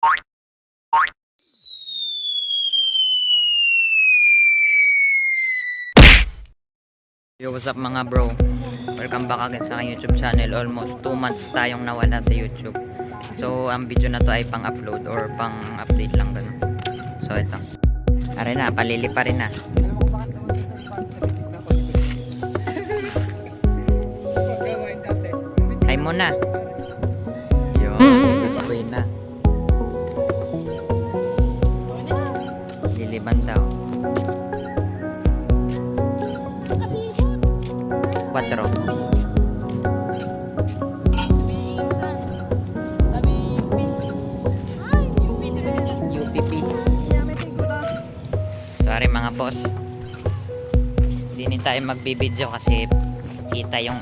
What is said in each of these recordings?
Yo, what's up mga bro? Welcome back again sa aking YouTube channel. Almost 2 months tayong nawala sa YouTube. So, ang video na to ay pang-upload or pang-update lang ganun. So, ito. Aray na, palili pa rin na. Hi muna. Yo, okay na. Liliban daw. 4. UPP. Sorry mga boss. Hindi tayo magbibideo kasi kita yung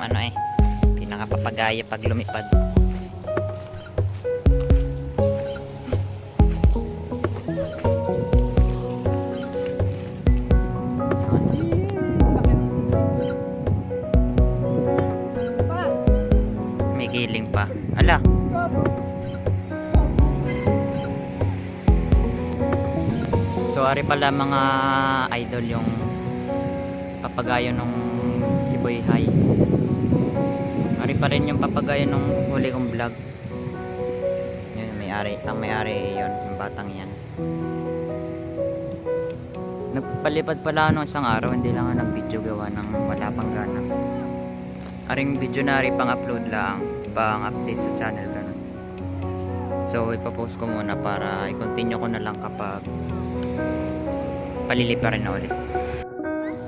pinakapapagaya pag lumipad. Giling pa. Ala. So ari pala mga idol yung papagayo nung si Boy High. Ari pa rin yung papagayo nung huli kong vlog. Yun, may-ari yun, yung batang yan. Nagpalipad pala nung isang araw, hindi lang ako nag-video gawa ng wala pang gana. Aring video na rin pang-upload lang, pang-update sa channel ganun. So ipapost ko muna para i-continue ko na lang kapag palili pa rin na ulit.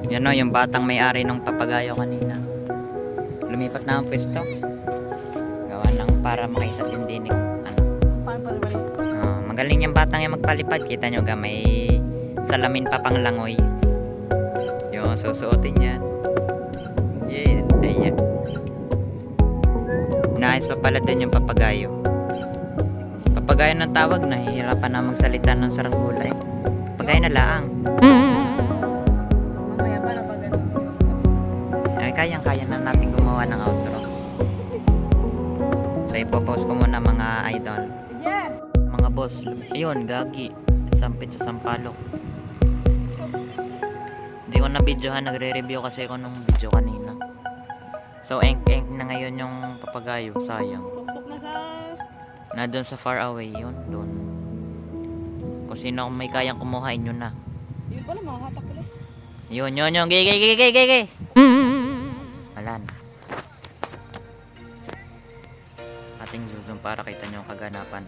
Yan o, yung batang may-ari ng papagayo kanina. Lumipat na ang pwesto. Gawa ng para makita din din magaling yung batang yung magpalipad. Kita nyo ga, may salamin pa pang langoy. Yung susuotin yan. Yeah, ayan. Naayos pa pala din yung papagayo. Papagayo ng tawag, nahihirapan na magsalita ng saranggola eh. Papagayo na laang. Mamaya pa na pag ano. Ay, kayang-kaya na natin gumawa ng outro. So, ipopost ko muna mga idol. Yeah. Mga boss, ayun, gagi. Sampit sa Sampalok. Hindi ko na videohan, nagre-review kasi ako nung video kanina. So, eng-eng na ngayon yung papagayo, sayang. Suksok na sa... Na doon sa far away, yun, doon. Kung sino may kayang kumuha, inyo na. Yun pala, mga hatak pala. Yun, gay. Wala na. Ating zoom para kita nyo ang kaganapan.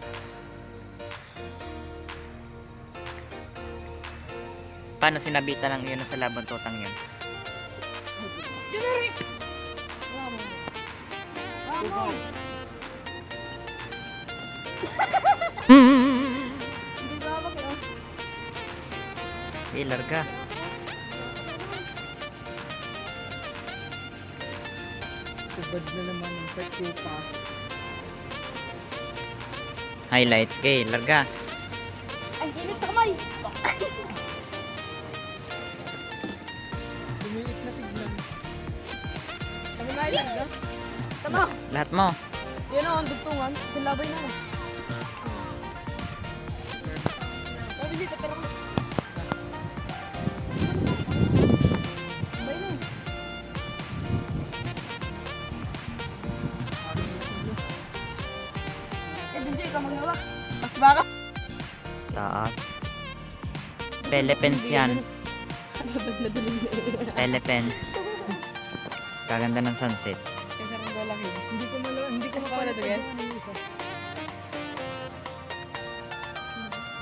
Paano sinabitan lang yun sa labang tutang yun? Vamos! Hindi ba ba kayo? Larga. Tubad na naman ang birthday pass. Highlights, larga. Ay, init sa kamay! Lumiit na tignan. Kami na ilan, tama! Lahat mo. Yan o, ang dugtungan. Silabay na. Sabi dito, pero... Sabay na. Benji, ikaw magnawa. Mas baka. Taas. Philippines yan. Alabad na daling na. Philippines. Kaganda ng sunset. Kasi rin wala kayo. Hindi ko makawala ito yan.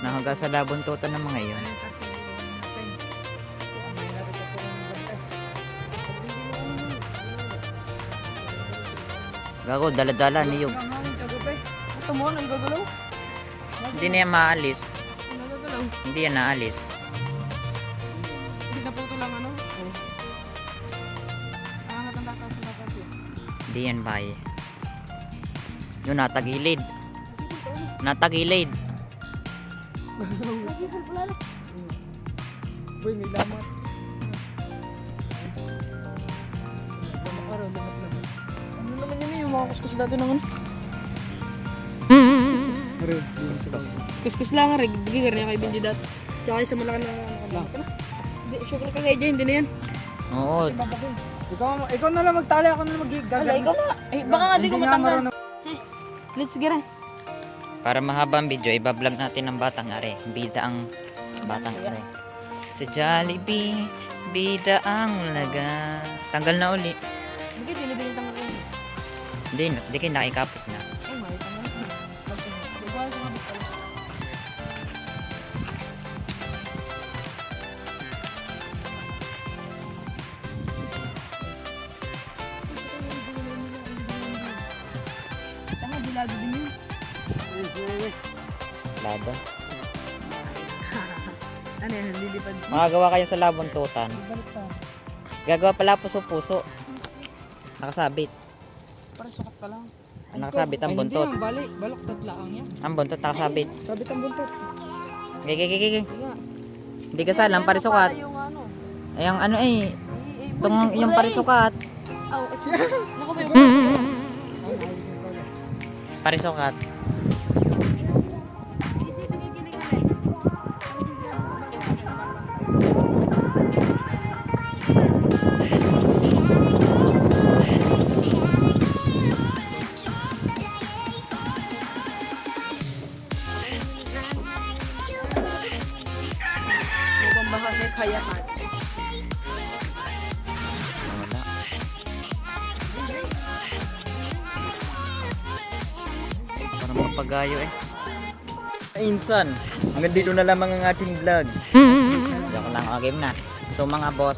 Nakaga sa labuntutan ng mga yun. Gago, dala-dala niyog. Ito mo, nagagalaw. Hindi na yan maalis. Nagagalaw. Hindi yan naalis. Hindi na po ito lang ano. Nakakatanda ka sa dapat yun. Hindi yan baye. Yun, natagilid. Natagilid. Boy, may lamat. Ano naman yun yung mga kuskus dati ng ano? Kuskus. Kuskus lang nga, bigay ka rin kay Benji dat. Tsaka isa malaki na ano ka na. Hindi, sure ka kay Jay, hindi na yan. Oo. Ikaw na lang magtali, ako na lang mag-gagal. Ala, ikaw na. Eh, baka nga di ko matanggal. Let's get it. Para mahaba ang video, ibablog natin ang batang are. Bida ang batang are. Sa Jollibee, bida ang laga. Tanggal na uli. Bakit hindi na binitanggal ko? Hindi kayo nakikapit na. Ay, may tanggal. Di ba sa mga pala? Tanga, bilado din yun. Lado. Ano yan, lilipad. Makagawa kayo sa labuntutan. Gagawa pala puso-puso. Nakasabit. Para sukat ka lang. Nakasabit ang buntot. Hindi, ang bali. Balok tatla ang yan. Ang buntot nakasabit. Sabit ang buntot. Gigi. Nga. Hindi ka salang parisukat. Yung ano. Ay, ang ano eh. Itong yung parisukat. Aw, naku ba yung... Parisukat. Mukhang bahasa kaya ka. Wala. Parang mapagayo eh. Insan, hanggang dito na lamang ang ating vlog. Joke lang, okay na. So mga boss,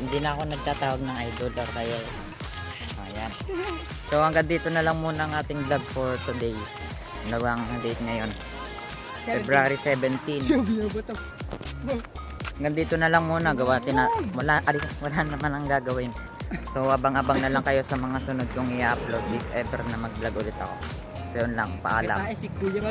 hindi na ako nagtatawag ng idol or kayo. Ayan. So hanggang dito na lang muna ang ating vlog for today. Ano bang date ngayon? February 17. Hanggang dito na lang muna, gawatin na. Wala naman ang gagawin. So abang-abang na lang kayo sa mga sunod kong i-upload if ever na mag-vlog ulit ako. So yun lang, paalam. Si Kuya.